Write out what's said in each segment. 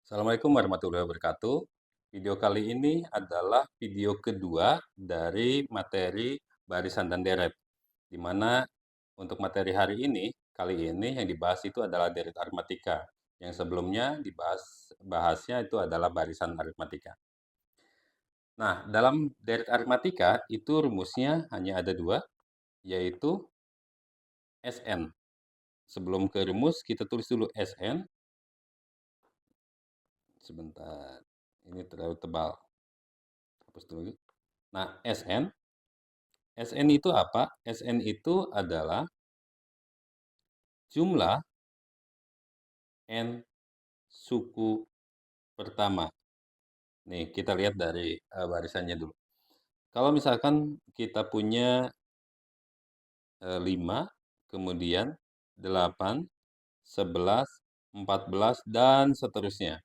Assalamualaikum warahmatullahi wabarakatuh. Video kali ini adalah video kedua dari materi barisan dan deret, di mana untuk materi hari ini, kali ini yang dibahas itu adalah deret aritmatika. Yang sebelumnya bahasnya itu adalah barisan aritmatika. Nah, dalam deret aritmatika itu rumusnya hanya ada dua, yaitu Sn. Sebelum ke rumus, kita tulis dulu Sn. Sebentar, ini terlalu tebal. Hapus dulu. Nah, Sn. Sn itu apa? Sn itu adalah jumlah n suku pertama. Nih, kita lihat dari barisannya dulu. Kalau misalkan kita punya 5, kemudian 8, 11, 14, dan seterusnya.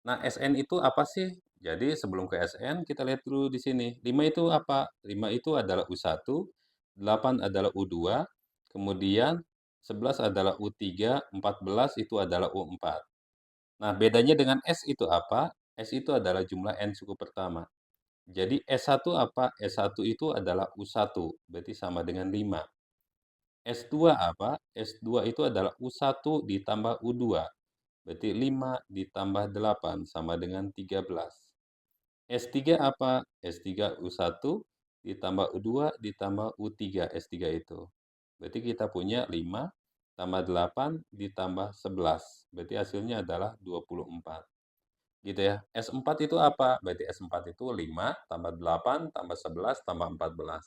Nah, Sn itu apa sih? Jadi sebelum ke Sn, kita lihat dulu di sini. 5 itu apa? 5 itu adalah U1, 8 adalah U2, kemudian 11 adalah U3, 14 itu adalah U4. Nah, bedanya dengan S itu apa? S itu adalah jumlah N suku pertama. Jadi S1 apa? S1 itu adalah U1, berarti sama dengan 5. S2 apa? S2 itu adalah U1 ditambah U2. Berarti 5 ditambah 8 sama dengan 13. S3 apa? S3 U1 ditambah U2 ditambah U3 S3 itu. Berarti kita punya 5 tambah 8 ditambah 11. Berarti hasilnya adalah 24. Gitu ya. S4 itu apa? Berarti S4 itu 5 tambah 8 tambah 11 tambah 14.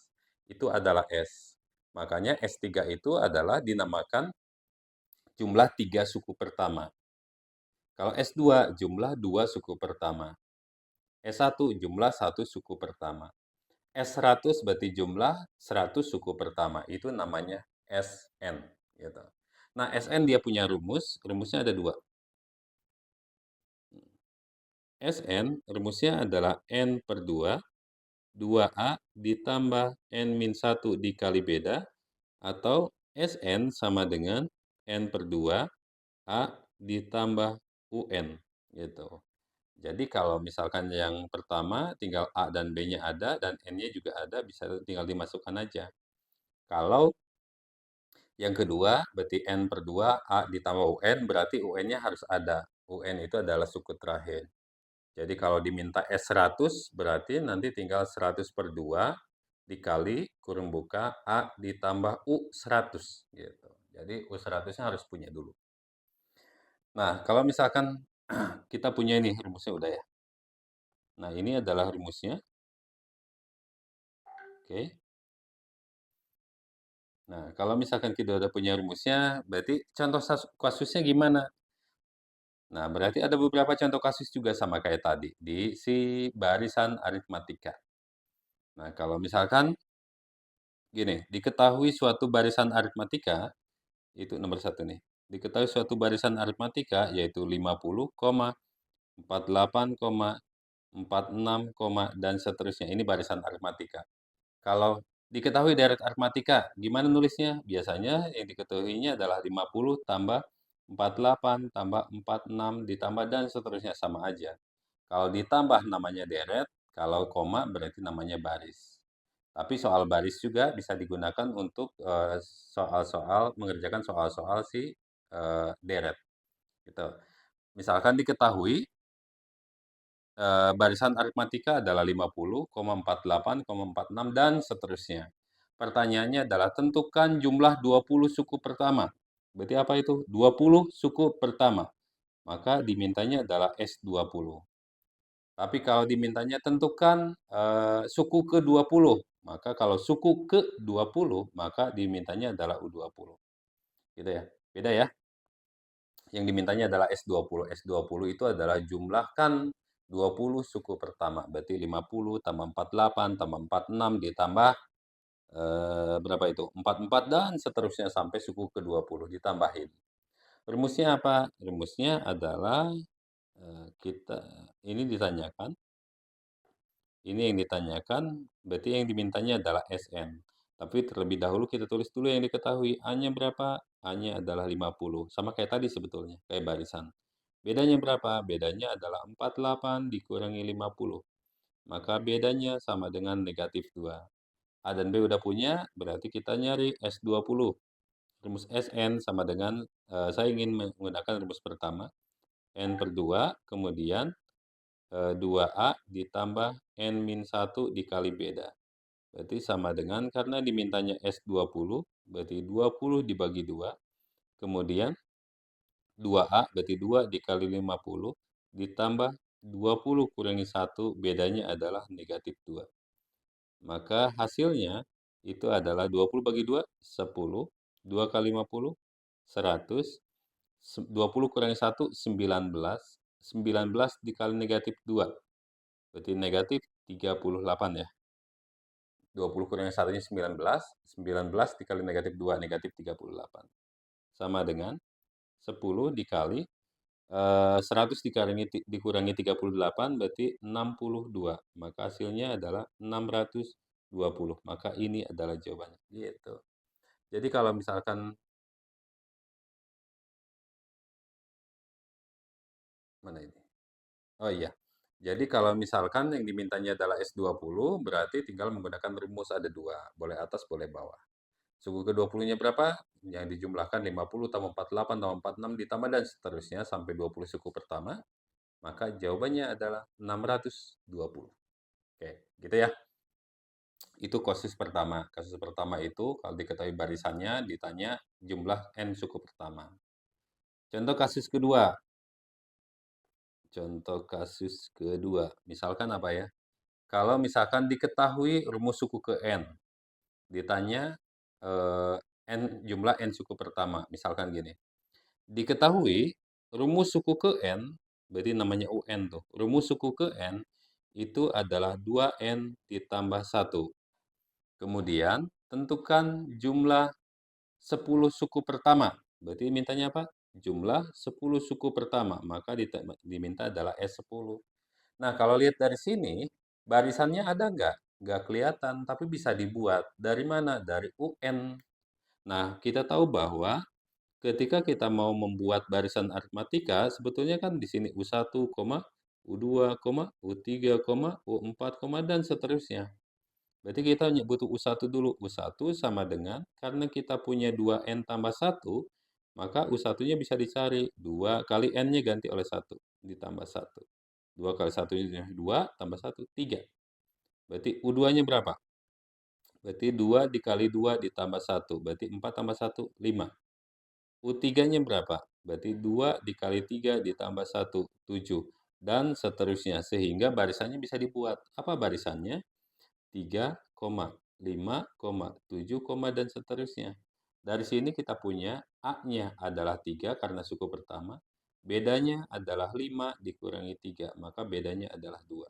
Itu adalah S. Makanya S3 itu adalah dinamakan jumlah 3 suku pertama. Kalau S2 jumlah 2 suku pertama. S1 jumlah 1 suku pertama. S100 berarti jumlah 100 suku pertama. Itu namanya Sn. Gitu. Nah, Sn dia punya rumusnya ada dua. Sn rumusnya adalah N per 2, 2A ditambah N-1 dikali beda, atau Sn sama dengan N per 2, A ditambah UN. Gitu. Jadi kalau misalkan yang pertama tinggal A dan B-nya ada dan N-nya juga ada, bisa tinggal dimasukkan aja. Kalau yang kedua berarti N per 2 A ditambah UN, berarti UN-nya harus ada. UN itu adalah suku terakhir. Jadi kalau diminta S100 berarti nanti tinggal 100 per 2 dikali kurung buka A ditambah U100 gitu. Jadi U100-nya harus punya dulu. Nah, kalau misalkan kita punya ini rumusnya udah ya. Nah, ini adalah rumusnya. Oke. Nah, kalau misalkan kita udah punya rumusnya, berarti contoh kasusnya gimana? Nah, berarti ada beberapa contoh kasus juga sama kayak tadi, di si barisan aritmatika. Nah, kalau misalkan gini, diketahui suatu barisan aritmatika, itu nomor satu nih. Diketahui suatu barisan aritmatika, yaitu 50, 48, 46, dan seterusnya. Ini barisan aritmatika. Kalau diketahui deret aritmatika, gimana nulisnya? Biasanya yang diketahuinya adalah 50 tambah 48 tambah 46 ditambah dan seterusnya sama aja. Kalau ditambah namanya deret, kalau koma berarti namanya baris. Tapi soal baris juga bisa digunakan untuk mengerjakan soal-soal si deret. Gitu. Misalkan diketahui barisan aritmatika adalah 50, 48, 46, dan seterusnya. Pertanyaannya adalah tentukan jumlah 20 suku pertama. Berarti apa itu? 20 suku pertama. Maka dimintanya adalah S20. Tapi kalau dimintanya tentukan suku ke-20, maka kalau suku ke-20, maka dimintanya adalah U20. Gitu ya. Beda ya. Yang dimintanya adalah S20. S20 itu adalah jumlahkan 20 suku pertama. Berarti 50 tambah 48 tambah 46 ditambah berapa itu? 44 dan seterusnya sampai suku ke-20 ditambahin. Rumusnya apa? Rumusnya adalah kita ini ditanyakan. Ini yang ditanyakan, berarti yang dimintanya adalah Sn. Tapi terlebih dahulu kita tulis dulu yang diketahui. A-nya berapa? A-nya adalah 50. Sama kayak tadi sebetulnya, kayak barisan. Bedanya berapa? Bedanya adalah 48 dikurangi 50. Maka bedanya sama dengan negatif 2. A dan B udah punya, berarti kita nyari S20. Rumus Sn sama dengan, saya ingin menggunakan rumus pertama, N per 2, kemudian 2A ditambah N-1 dikali beda. Berarti sama dengan, karena dimintanya S20, berarti 20 dibagi 2, kemudian 2A berarti 2 dikali 50, ditambah 20 kurangi 1, bedanya adalah negatif 2. Maka hasilnya itu adalah 20 bagi 2, 10, 2 kali 50, 100, 20 kurangi 1, 19, 19 dikali negatif 2, berarti negatif 38 ya. 20 kurangi 1-nya 19, 19 dikali negatif 2, negatif 38. Sama dengan 10 dikali 100 dikurangi 38 berarti 62. Maka hasilnya adalah 620. Maka ini adalah jawabannya. Gitu. Jadi kalau misalkan mana ini? Oh iya. Jadi kalau misalkan yang dimintanya adalah S20, berarti tinggal menggunakan rumus ada 2. Boleh atas, boleh bawah. Suku ke-20-nya berapa? Yang dijumlahkan 50 tambah 48 tambah 46 ditambah dan seterusnya sampai 20 suku pertama. Maka jawabannya adalah 620. Oke, gitu ya. Itu kasus pertama. Kasus pertama itu kalau diketahui barisannya ditanya jumlah n suku pertama. Contoh kasus kedua. Contoh kasus kedua. Misalkan apa ya? Kalau misalkan diketahui rumus suku ke n, ditanya n jumlah n suku pertama. Misalkan gini. Diketahui rumus suku ke n, berarti namanya UN tuh. Rumus suku ke n itu adalah 2n ditambah 1. Kemudian tentukan jumlah 10 suku pertama. Berarti mintanya apa? Jumlah 10 suku pertama. Maka diminta adalah S10. Nah, kalau lihat dari sini, barisannya ada nggak? Nggak kelihatan, tapi bisa dibuat. Dari mana? Dari UN. Nah, kita tahu bahwa ketika kita mau membuat barisan aritmatika, sebetulnya kan di sini U1, U2, U3, U4, dan seterusnya. Berarti kita butuh U1 dulu. U1 sama dengan, karena kita punya 2N tambah 1, maka U1-nya bisa dicari. 2 kali N-nya ganti oleh 1, ditambah 1. 2 kali 1-nya 2, tambah 1, 3. Berarti U2-nya berapa? Berarti 2 dikali 2 ditambah 1. Berarti 4 tambah 1, 5. U3-nya berapa? Berarti 2 dikali 3 ditambah 1, 7. Dan seterusnya. Sehingga barisannya bisa dibuat. Apa barisannya? 3, 5, 7, dan seterusnya. Dari sini kita punya A-nya adalah 3 karena suku pertama. Bedanya adalah 5 dikurangi 3. Maka bedanya adalah 2.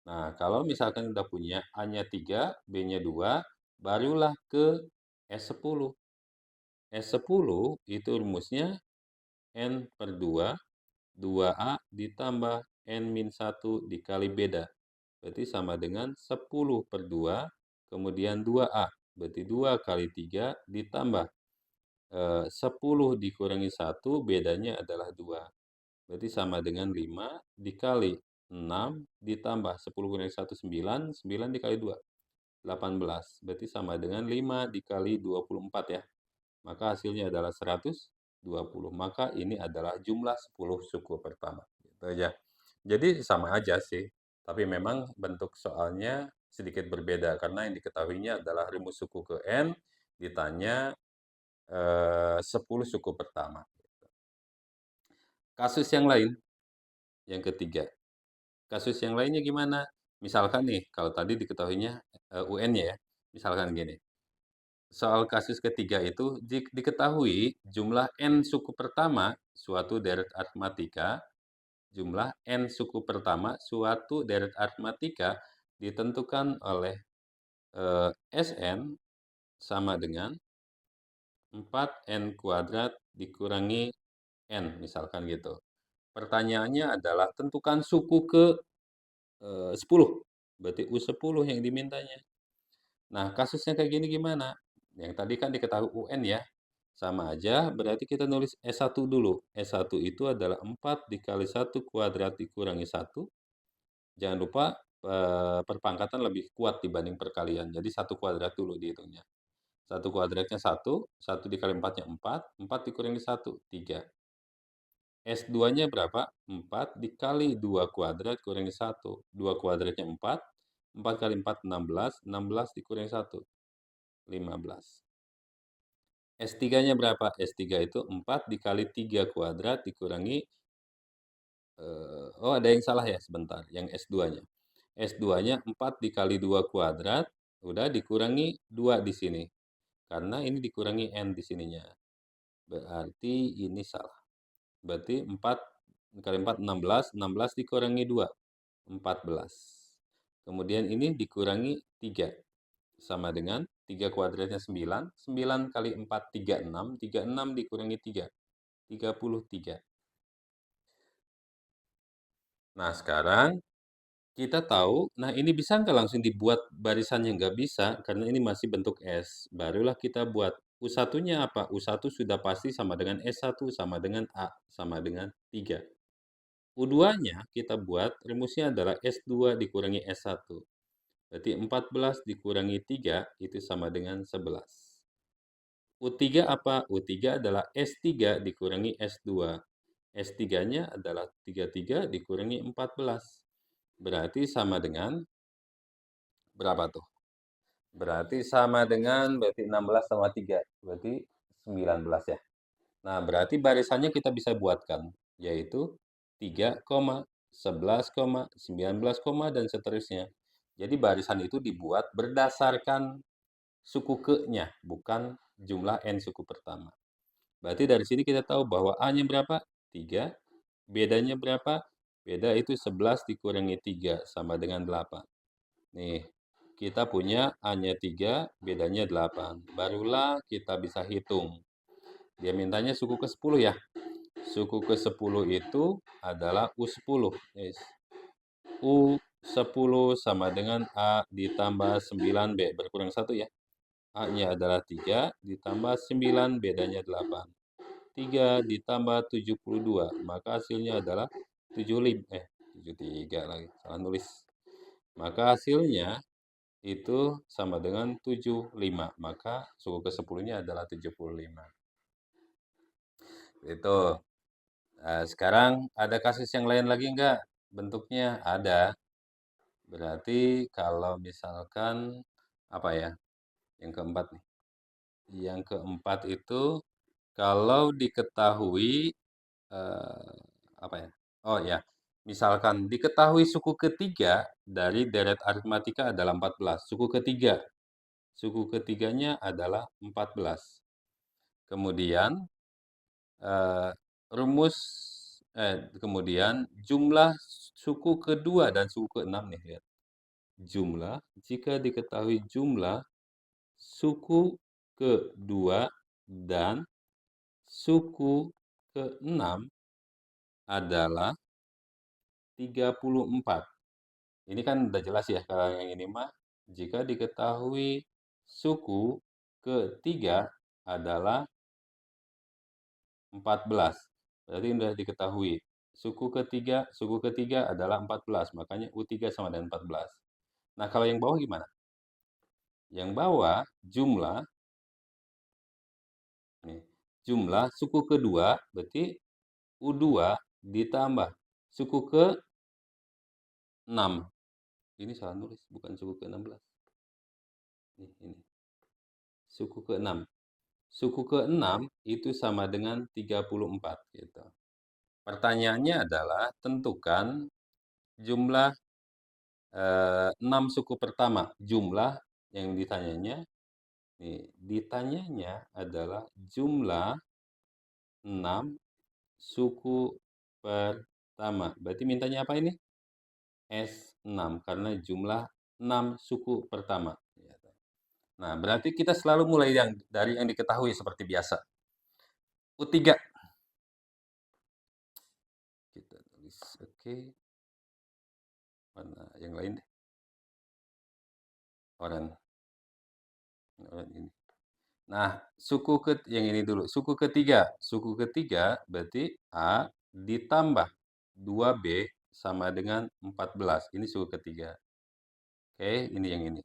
Nah, kalau misalkan udah punya A-nya 3, B-nya 2, barulah ke S10. S10 itu rumusnya N per 2, 2A ditambah N-1 dikali beda. Berarti sama dengan 10 per 2, kemudian 2A. Berarti 2 kali 3 ditambah 10 dikurangi 1, bedanya adalah 2. Berarti sama dengan 5 dikali 6 ditambah 10 kurangi 1, 9. 9 dikali 2, 18. Berarti sama dengan 5 dikali 24 ya. Maka hasilnya adalah 120. Maka ini adalah jumlah 10 suku pertama. Gitu aja. Jadi sama aja sih. Tapi memang bentuk soalnya sedikit berbeda karena yang diketahuinya adalah rumus suku ke N ditanya 10 suku pertama. Kasus yang lain, yang ketiga. Kasus yang lainnya gimana? Misalkan nih, kalau tadi diketahuinya UN-nya ya. Misalkan gini. Soal kasus ketiga itu diketahui jumlah n suku pertama suatu deret aritmatika, jumlah n suku pertama suatu deret aritmatika ditentukan oleh Sn sama dengan 4n kuadrat dikurangi n, misalkan gitu. Pertanyaannya adalah tentukan suku ke 10, berarti U10 yang dimintanya. Nah, kasusnya kayak gini gimana? Yang tadi kan diketahui UN ya. Sama aja, berarti kita nulis S1 dulu. S1 itu adalah 4 dikali 1 kuadrat dikurangi 1. Jangan lupa perpangkatan lebih kuat dibanding perkalian. Jadi 1 kuadrat dulu dihitungnya. 1 kuadratnya 1, 1 dikali 4-nya 4, 4 dikurangi 1, 3. S2-nya berapa? 4 dikali 2 kuadrat kurangi 1. 2 kuadratnya 4, 4 kali 4, 16, 16 dikurangi 1, 15. S3-nya berapa? S3 itu 4 dikali 3 kuadrat dikurangi, oh ada yang salah ya, sebentar, yang S2-nya. S2-nya 4 dikali 2 kuadrat, udah dikurangi 2 di sini. Karena ini dikurangi N di sininya. Berarti ini salah. Berarti 4 kali 4, 16, 16 dikurangi 2, 14. Kemudian ini dikurangi 3, sama dengan 3 kuadratnya 9, 9 kali 4, 36, 36 dikurangi 3, 33. Nah, sekarang kita tahu, nah ini bisa nggak langsung dibuat barisannya? Nggak bisa, karena ini masih bentuk S. Barulah kita buat. U1-nya apa? U1 sudah pasti sama dengan S1, sama dengan A, sama dengan 3. U2-nya kita buat, rumusnya adalah S2 dikurangi S1. Berarti 14 dikurangi 3, itu sama dengan 11. U3 apa? U3 adalah S3 dikurangi S2. S3-nya adalah 33 dikurangi 14. Berarti sama dengan berapa tuh? Berarti sama dengan berarti 16 sama 3. Berarti 19 ya. Nah, berarti barisannya kita bisa buatkan, yaitu 3, 11, 19, dan seterusnya. Jadi barisan itu dibuat berdasarkan suku ke-nya, bukan jumlah n suku pertama. Berarti dari sini kita tahu bahwa A-nya berapa? 3. Bedanya berapa? Beda itu 11 dikurangi 3 sama dengan 8. Nih, kita punya A-nya 3, bedanya 8. Barulah kita bisa hitung. Dia mintanya suku ke-10 ya. Suku ke-10 itu adalah U10. Yes. U10 sama dengan A ditambah 9B. Berkurang 1 ya. A-nya adalah 3 ditambah 9, bedanya 8. 3 ditambah 72. Maka hasilnya adalah 75. 73 lagi. Salah nulis. Maka hasilnya itu sama dengan 75. Maka suku ke-10-nya adalah 75. Itu. Sekarang ada kasus yang lain lagi enggak? Bentuknya ada. Berarti kalau misalkan apa ya? Yang keempat nih. Yang keempat itu kalau diketahui apa ya? Oh ya, misalkan diketahui suku ketiga dari deret aritmatika adalah 14. Suku ketiganya adalah 14. Kemudian eh, rumus kemudian jumlah suku kedua dan suku keenam nih, lihat. Jumlah, jika diketahui jumlah suku kedua dan suku keenam adalah 34. Ini kan udah jelas ya, kalau yang ini mah jika diketahui suku ketiga adalah 14. Berarti sudah diketahui. Suku ketiga adalah 14, makanya U3 sama dengan 14. Nah, kalau yang bawah gimana? Yang bawah jumlah suku kedua berarti U2 ditambah suku ke-6. Ini salah nulis, bukan suku ke-16. Ini. Suku ke-6. Suku ke-6 itu sama dengan 34 gitu. Pertanyaannya adalah tentukan jumlah 6 suku pertama. Jumlah yang ditanyanya adalah jumlah 6 suku pertama. Berarti mintanya apa ini? S6 karena jumlah 6 suku pertama. Nah, berarti kita selalu mulai dari yang diketahui seperti biasa. U3. Kita tulis oke. Mana yang lain deh. Orang ini. Nah, yang ini dulu, suku ketiga berarti A ditambah 2B sama dengan 14. Ini suku ketiga. Oke, ini yang ini.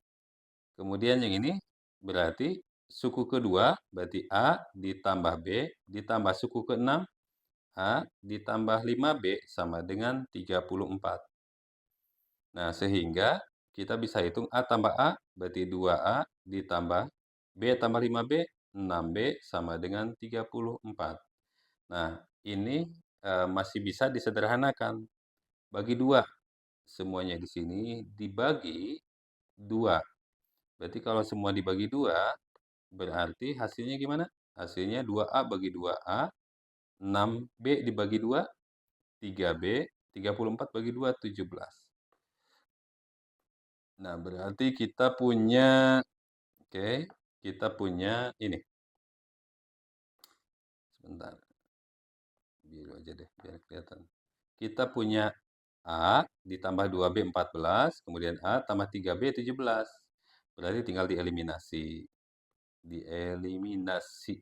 Kemudian yang ini berarti suku kedua berarti A ditambah B ditambah suku keenam A ditambah 5B sama dengan 34. Nah, sehingga kita bisa hitung A tambah A berarti 2A ditambah B tambah 5B, 6B sama dengan 34. Nah, ini masih bisa disederhanakan. Bagi 2, semuanya di sini dibagi 2. Berarti kalau semua dibagi 2, berarti hasilnya gimana? Hasilnya 2A bagi 2A, 6B dibagi 2, 3B, 34 bagi 2, 17. Nah, berarti kita punya, oke, kita punya ini. Sebentar, biru aja deh, biar kelihatan. Kita punya A ditambah 2B 14, kemudian A tambah 3B 17. Berarti tinggal dieliminasi. Dieliminasi.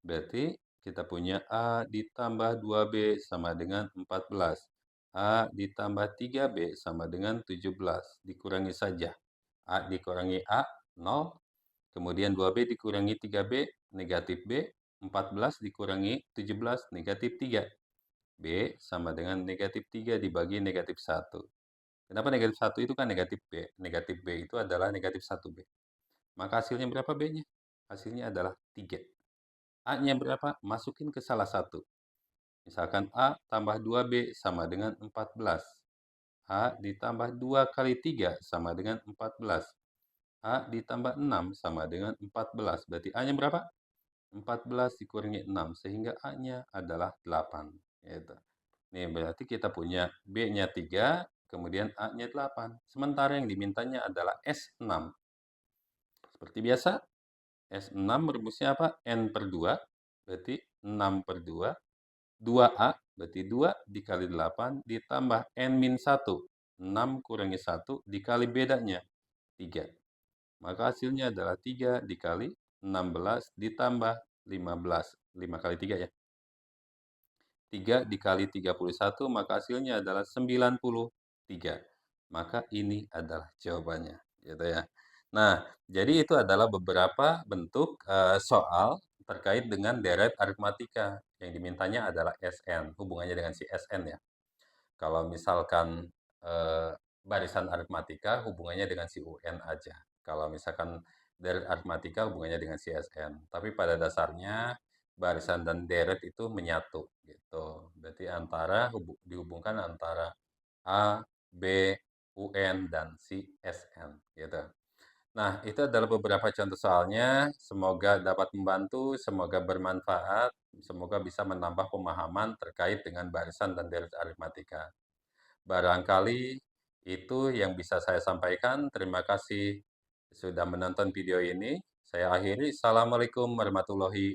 Berarti kita punya A ditambah 2B sama dengan 14. A ditambah 3B sama dengan 17. Dikurangi saja. A dikurangi A, 0. Kemudian 2B dikurangi 3B, negatif B. 14 dikurangi 17, negatif 3. B sama dengan negatif 3 dibagi negatif 1. Kenapa negatif 1 itu kan negatif B? Negatif B itu adalah negatif 1B. Maka hasilnya berapa B-nya? Hasilnya adalah 3. A-nya berapa? Masukin ke salah satu. Misalkan A tambah 2B sama dengan 14. A ditambah 2 kali 3 sama dengan 14. A ditambah 6 sama dengan 14. Berarti A-nya berapa? 14 dikurangi 6. Sehingga A-nya adalah 8. Gitu. Nih, berarti kita punya B-nya 3, kemudian A-nya 8. Sementara yang dimintanya adalah S6. Seperti biasa, S6 rumusnya apa? N per 2, berarti 6 per 2. 2A, berarti 2 dikali 8 ditambah N min 1. 6 kurangi 1 dikali bedanya, 3. Maka hasilnya adalah 3 dikali 16 ditambah 15. 5 kali 3 ya. 3 dikali 31, maka hasilnya adalah 93. Maka ini adalah jawabannya, gitu ya. Nah, jadi itu adalah beberapa bentuk soal terkait dengan deret aritmatika. Yang dimintanya adalah SN, hubungannya dengan si SN ya. Kalau misalkan barisan aritmatika, hubungannya dengan si UN aja. Kalau misalkan deret aritmatika, hubungannya dengan si SN. Tapi pada dasarnya barisan dan deret itu menyatu gitu. Berarti dihubungkan antara A, B, UN dan si SN gitu. Nah, itu adalah beberapa contoh soalnya. Semoga dapat membantu, semoga bermanfaat, semoga bisa menambah pemahaman terkait dengan barisan dan deret aritmatika. Barangkali itu yang bisa saya sampaikan. Terima kasih sudah menonton video ini. Saya akhiri. Assalamualaikum warahmatullahi